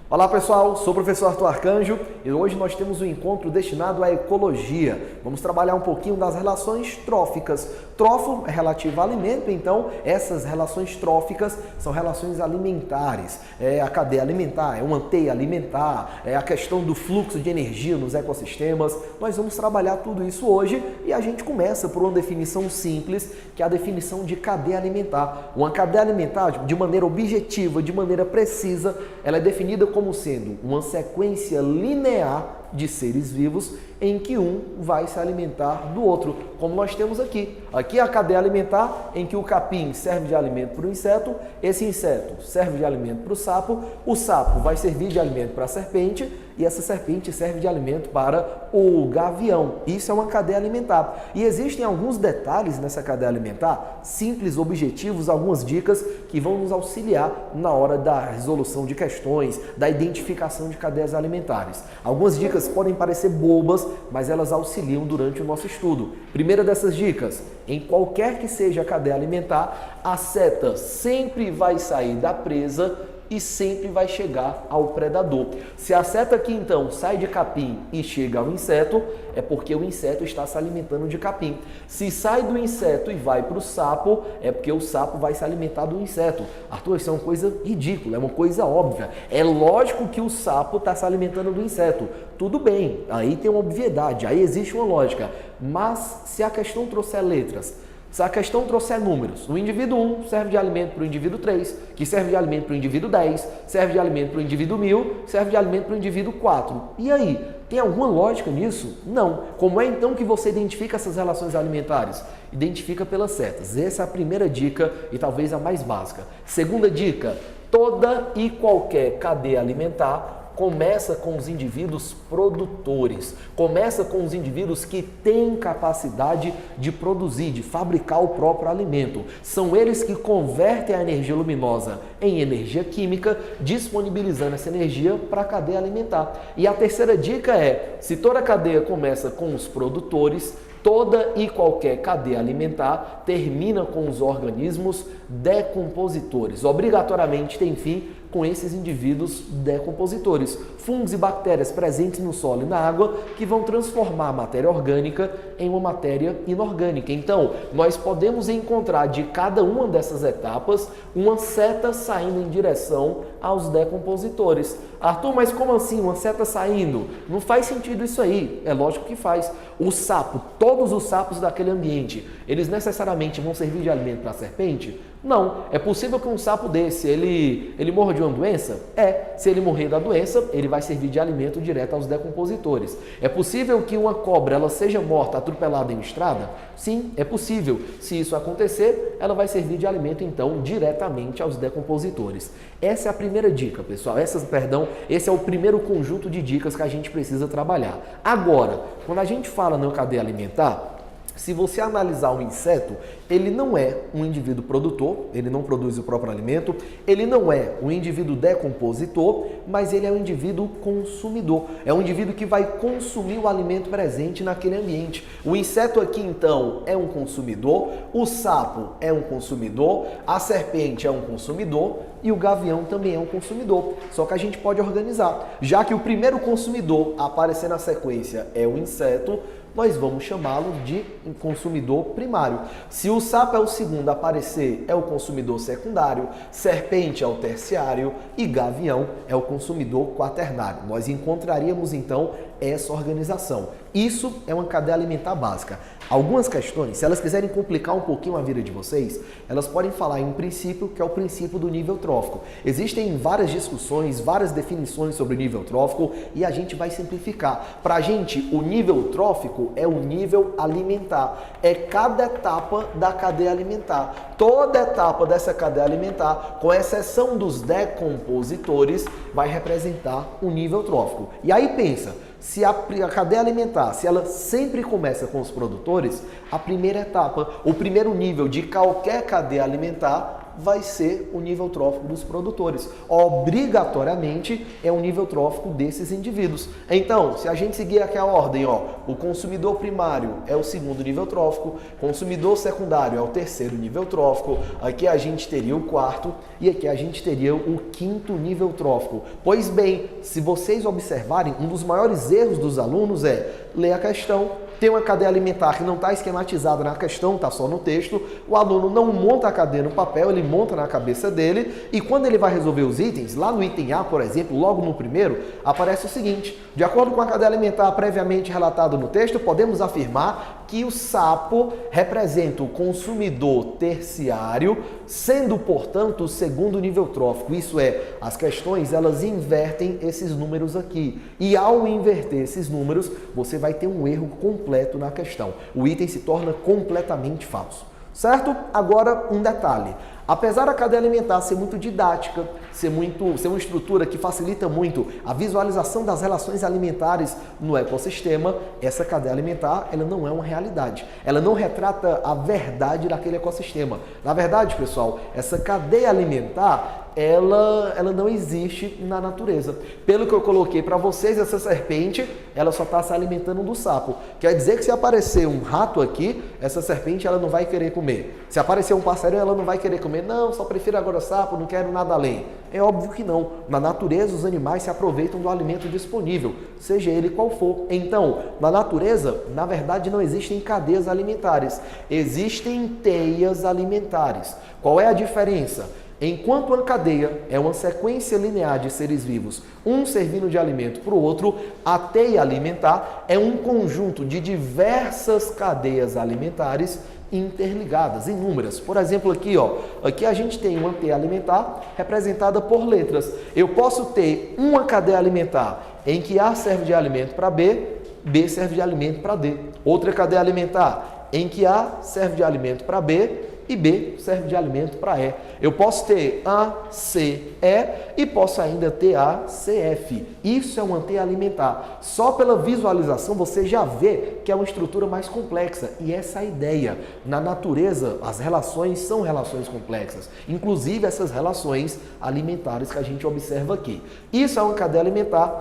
Olá pessoal, sou o professor Arthur Arcanjo e hoje nós temos um encontro destinado à ecologia. Vamos trabalhar um pouquinho das relações tróficas. Trófico é relativo a alimento, então essas relações tróficas são relações alimentares. É a cadeia alimentar, é uma teia alimentar, é a questão do fluxo de energia nos ecossistemas. Nós vamos trabalhar tudo isso hoje e a gente começa por uma definição simples, que é a definição de cadeia alimentar. Uma cadeia alimentar, de maneira objetiva, de maneira precisa, ela é definida como sendo uma sequência linear de seres vivos em que um vai se alimentar do outro, como nós temos aqui. Aqui é a cadeia alimentar em que o capim serve de alimento para o inseto, esse inseto serve de alimento para o sapo vai servir de alimento para a serpente e essa serpente serve de alimento para o gavião. Isso é uma cadeia alimentar. E existem alguns detalhes nessa cadeia alimentar, simples, objetivos, algumas dicas que vão nos auxiliar na hora da resolução de questões, da identificação de cadeias alimentares. Algumas dicas podem parecer bobas, mas elas auxiliam durante o nosso estudo. Primeira dessas dicas, em qualquer que seja a cadeia alimentar, a seta sempre vai sair da presa e sempre vai chegar ao predador. Se a seta aqui então sai de capim e chega ao inseto, é porque o inseto está se alimentando de capim. Se sai do inseto e vai para o sapo, é porque o sapo vai se alimentar do inseto. Arthur, isso é uma coisa ridícula, é uma coisa óbvia. É lógico que o sapo está se alimentando do inseto. Tudo bem, aí tem uma obviedade, aí existe uma lógica. Mas se a questão trouxer letras, se a questão trouxer números, o indivíduo 1 serve de alimento para o indivíduo 3, que serve de alimento para o indivíduo 10, serve de alimento para o indivíduo 1000, serve de alimento para o indivíduo 4. E aí, tem alguma lógica nisso? Não. Como é então que você identifica essas relações alimentares? Identifica pelas setas. Essa é a primeira dica e talvez a mais básica. Segunda dica, toda e qualquer cadeia alimentar começa com os indivíduos produtores, começa com os indivíduos que têm capacidade de produzir, de fabricar o próprio alimento. São eles que convertem a energia luminosa em energia química, disponibilizando essa energia para a cadeia alimentar. E a terceira dica é, se toda a cadeia começa com os produtores, toda e qualquer cadeia alimentar termina com os organismos decompositores. Obrigatoriamente tem fim com esses indivíduos decompositores, fungos e bactérias presentes no solo e na água que vão transformar a matéria orgânica em uma matéria inorgânica. Então, nós podemos encontrar de cada uma dessas etapas uma seta saindo em direção aos decompositores. Arthur, mas como assim uma seta saindo? Não faz sentido isso aí. É lógico que faz. O sapo, todos os sapos daquele ambiente, eles necessariamente vão servir de alimento para a serpente? Não. É possível que um sapo desse, ele morra de uma doença? É. Se ele morrer da doença, ele vai servir de alimento direto aos decompositores. É possível que uma cobra ela seja morta, atropelada em estrada? Sim, é possível. Se isso acontecer, ela vai servir de alimento, então, diretamente aos decompositores. Essa é a primeira dica, pessoal. Esse é o primeiro conjunto de dicas que a gente precisa trabalhar. Agora, quando a gente fala na cadeia alimentar, se você analisar um inseto, ele não é um indivíduo produtor, ele não produz o próprio alimento, ele não é um indivíduo decompositor, mas ele é um indivíduo consumidor. É um indivíduo que vai consumir o alimento presente naquele ambiente. O inseto aqui, então, é um consumidor, o sapo é um consumidor, a serpente é um consumidor e o gavião também é um consumidor. Só que a gente pode organizar. Já que o primeiro consumidor a aparecer na sequência é o inseto, nós vamos chamá-lo de consumidor primário. Se o sapo é o segundo a aparecer, é o consumidor secundário, serpente é o terciário e gavião é o consumidor quaternário. Nós encontraríamos então essa organização. Isso é uma cadeia alimentar básica. Algumas questões, se elas quiserem complicar um pouquinho a vida de vocês, elas podem falar em um princípio que é o princípio do nível trófico. Existem várias discussões, várias definições sobre o nível trófico e a gente vai simplificar. Para a gente, o nível trófico é o nível alimentar. É cada etapa da cadeia alimentar. Toda etapa dessa cadeia alimentar, com exceção dos decompositores, vai representar o nível trófico. E aí pensa, se a cadeia alimentar, se ela sempre começa com os produtores, a primeira etapa, o primeiro nível de qualquer cadeia alimentar vai ser o nível trófico dos produtores. Obrigatoriamente é o nível trófico desses indivíduos. Então, se a gente seguir aqui a ordem, o consumidor primário é o segundo nível trófico, consumidor secundário é o terceiro nível trófico, aqui a gente teria o quarto e aqui a gente teria o quinto nível trófico. Pois bem, se vocês observarem, um dos maiores erros dos alunos é ler a questão, tem uma cadeia alimentar que não está esquematizada na questão, está só no texto, o aluno não monta a cadeia no papel, ele monta na cabeça dele e quando ele vai resolver os itens, lá no item A, por exemplo, logo no primeiro, aparece o seguinte: de acordo com a cadeia alimentar previamente relatada no texto, podemos afirmar que o sapo representa o consumidor terciário, sendo, portanto, o segundo nível trófico. Isso é, as questões, elas invertem esses números aqui. E ao inverter esses números, você vai ter um erro completo na questão. O item se torna completamente falso. Certo? Agora, um detalhe. Apesar da cadeia alimentar ser muito didática, ser uma estrutura que facilita muito a visualização das relações alimentares no ecossistema, essa cadeia alimentar ela não é uma realidade. Ela não retrata a verdade daquele ecossistema. Na verdade, pessoal, essa cadeia alimentar ela não existe na natureza. Pelo que eu coloquei para vocês, essa serpente, ela só está se alimentando do sapo. Quer dizer que se aparecer um rato aqui, essa serpente ela não vai querer comer. Se aparecer um passarinho, ela não vai querer comer. Não, só prefiro agora sapo, não quero nada além. É óbvio que não. Na natureza, os animais se aproveitam do alimento disponível, seja ele qual for. Então, na natureza, na verdade, não existem cadeias alimentares. Existem teias alimentares. Qual é a diferença? Enquanto uma cadeia é uma sequência linear de seres vivos, um servindo de alimento para o outro, a teia alimentar é um conjunto de diversas cadeias alimentares interligadas, inúmeras. Por exemplo, aqui a gente tem uma teia alimentar representada por letras. Eu posso ter uma cadeia alimentar em que A serve de alimento para B, B serve de alimento para D. Outra cadeia alimentar em que A serve de alimento para B, e B serve de alimento para E. Eu posso ter A, C, E e posso ainda ter A, C, F. Isso é uma teia alimentar. Só pela visualização você já vê que é uma estrutura mais complexa. E essa é a ideia. Na natureza, as relações são relações complexas. Inclusive essas relações alimentares que a gente observa aqui. Isso é uma cadeia alimentar.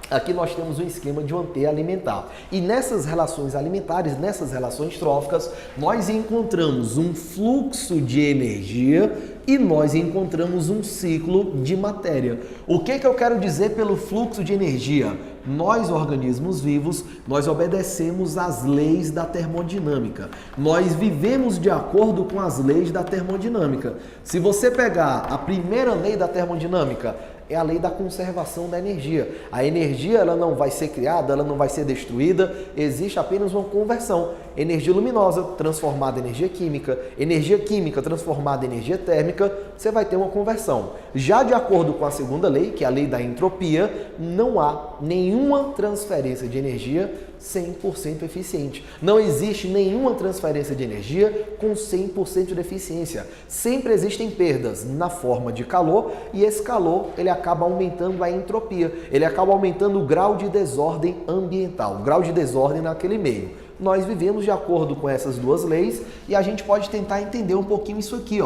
Aqui nós temos um esquema de uma teia alimentar. E nessas relações alimentares, nessas relações tróficas, nós encontramos um fluxo de energia e nós encontramos um ciclo de matéria. O que eu quero dizer pelo fluxo de energia? Nós, organismos vivos, nós obedecemos às leis da termodinâmica. Nós vivemos de acordo com as leis da termodinâmica. Se você pegar a primeira lei da termodinâmica, é a lei da conservação da energia. A energia ela não vai ser criada, ela não vai ser destruída, existe apenas uma conversão. Energia luminosa transformada em energia química transformada em energia térmica, você vai ter uma conversão. Já de acordo com a segunda lei, que é a lei da entropia, não há nenhuma transferência de energia 100% eficiente. Não existe nenhuma transferência de energia com 100% de eficiência. Sempre existem perdas na forma de calor e esse calor ele acaba aumentando a entropia, ele acaba aumentando o grau de desordem ambiental, o grau de desordem naquele meio. Nós vivemos de acordo com essas duas leis e a gente pode tentar entender um pouquinho isso aqui,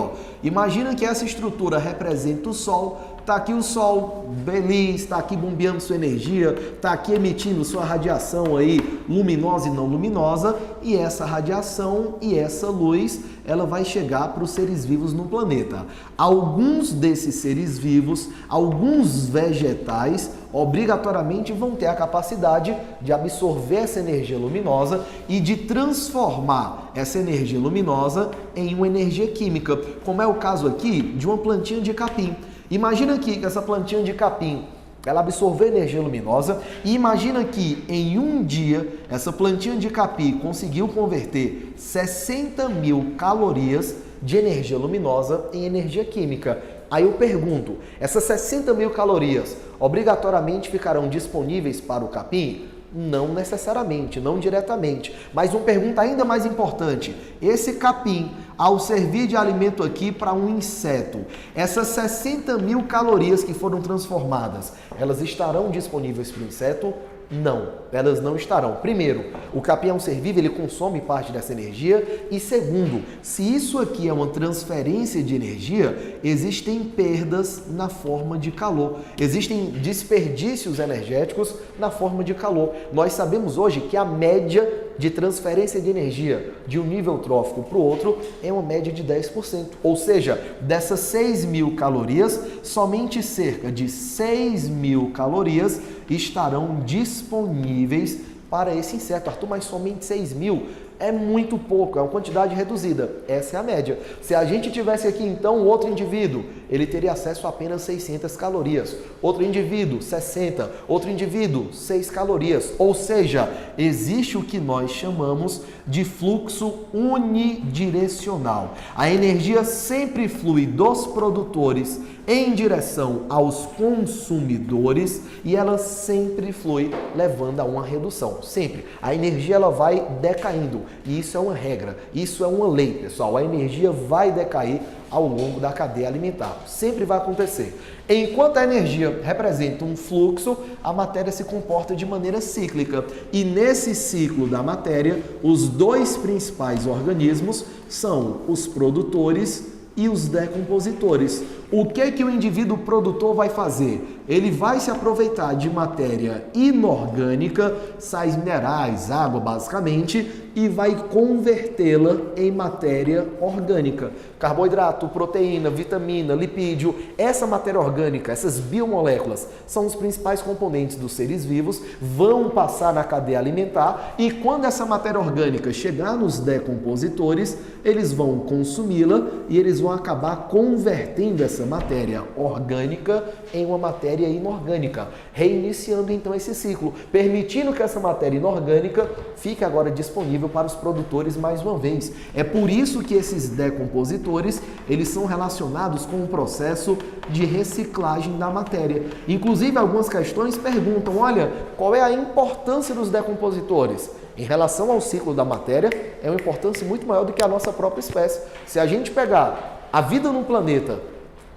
Imagina que essa estrutura representa o Sol. Está aqui o Sol, feliz, está aqui bombeando sua energia, está aqui emitindo sua radiação aí, luminosa e não luminosa, e essa radiação e essa luz, ela vai chegar para os seres vivos no planeta. Alguns desses seres vivos, alguns vegetais, obrigatoriamente vão ter a capacidade de absorver essa energia luminosa e de transformar essa energia luminosa em uma energia química, como é o caso aqui de uma plantinha de capim. Imagina aqui que essa plantinha de capim, ela absorveu energia luminosa e imagina que em um dia essa plantinha de capim conseguiu converter 60.000 calorias de energia luminosa em energia química. Aí eu pergunto, essas 60.000 calorias obrigatoriamente ficarão disponíveis para o capim? Não necessariamente, não diretamente. Mas uma pergunta ainda mais importante, esse capim, ao servir de alimento aqui para um inseto, essas 60.000 calorias que foram transformadas, elas estarão disponíveis para o inseto? Não, elas não estarão. Primeiro, o capim é um ser vivo, ele consome parte dessa energia. E segundo, se isso aqui é uma transferência de energia, existem perdas na forma de calor. Existem desperdícios energéticos na forma de calor. Nós sabemos hoje que a média de transferência de energia de um nível trófico para o outro é uma média de 10%. Ou seja, dessas 6.000 calorias, somente cerca de 6.000 calorias estarão disponíveis para esse inseto. Arthur, mas somente 6.000 é muito pouco, é uma quantidade reduzida. Essa é a média. Se a gente tivesse aqui, então, outro indivíduo, ele teria acesso a apenas 600 calorias. Outro indivíduo, 60. Outro indivíduo, 6 calorias. Ou seja, existe o que nós chamamos de fluxo unidirecional. A energia sempre flui dos produtores em direção aos consumidores e ela sempre flui levando a uma redução. Sempre. A energia ela vai decaindo e isso é uma regra, isso é uma lei, pessoal. A energia vai decair ao longo da cadeia alimentar. Sempre vai acontecer. Enquanto a energia representa um fluxo, a matéria se comporta de maneira cíclica. E nesse ciclo da matéria, os dois principais organismos são os produtores e os decompositores. O que o indivíduo produtor vai fazer? Ele vai se aproveitar de matéria inorgânica, sais minerais, água basicamente, e vai convertê-la em matéria orgânica. Carboidrato, proteína, vitamina, lipídio, essa matéria orgânica, essas biomoléculas, são os principais componentes dos seres vivos, vão passar na cadeia alimentar e quando essa matéria orgânica chegar nos decompositores, eles vão consumi-la e eles vão acabar convertendo essa matéria orgânica em uma matéria inorgânica, reiniciando então esse ciclo, permitindo que essa matéria inorgânica fique agora disponível para os produtores mais uma vez. É por isso que esses decompositores, eles são relacionados com o processo de reciclagem da matéria. Inclusive, algumas questões perguntam, olha, qual é a importância dos decompositores? Em relação ao ciclo da matéria, é uma importância muito maior do que a nossa própria espécie. Se a gente pegar a vida no planeta,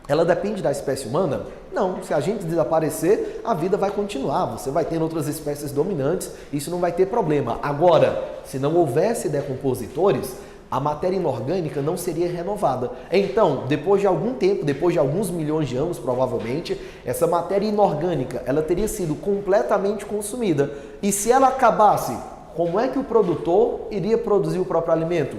ela depende da espécie humana? Não, se a gente desaparecer, a vida vai continuar, você vai ter outras espécies dominantes, isso não vai ter problema. Agora, se não houvesse decompositores, a matéria inorgânica não seria renovada. Então, depois de algum tempo, depois de alguns milhões de anos provavelmente, essa matéria inorgânica, ela teria sido completamente consumida. E se ela acabasse, como é que o produtor iria produzir o próprio alimento?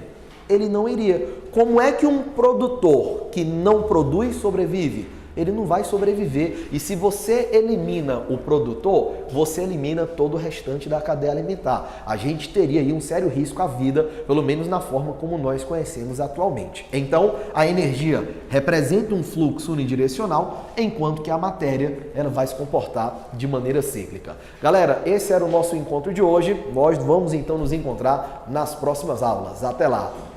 Ele não iria. Como é que um produtor que não produz sobrevive? Ele não vai sobreviver. E se você elimina o produtor, você elimina todo o restante da cadeia alimentar. A gente teria aí um sério risco à vida, pelo menos na forma como nós conhecemos atualmente. Então, a energia representa um fluxo unidirecional, enquanto que a matéria ela vai se comportar de maneira cíclica. Galera, esse era o nosso encontro de hoje. Nós vamos então nos encontrar nas próximas aulas. Até lá!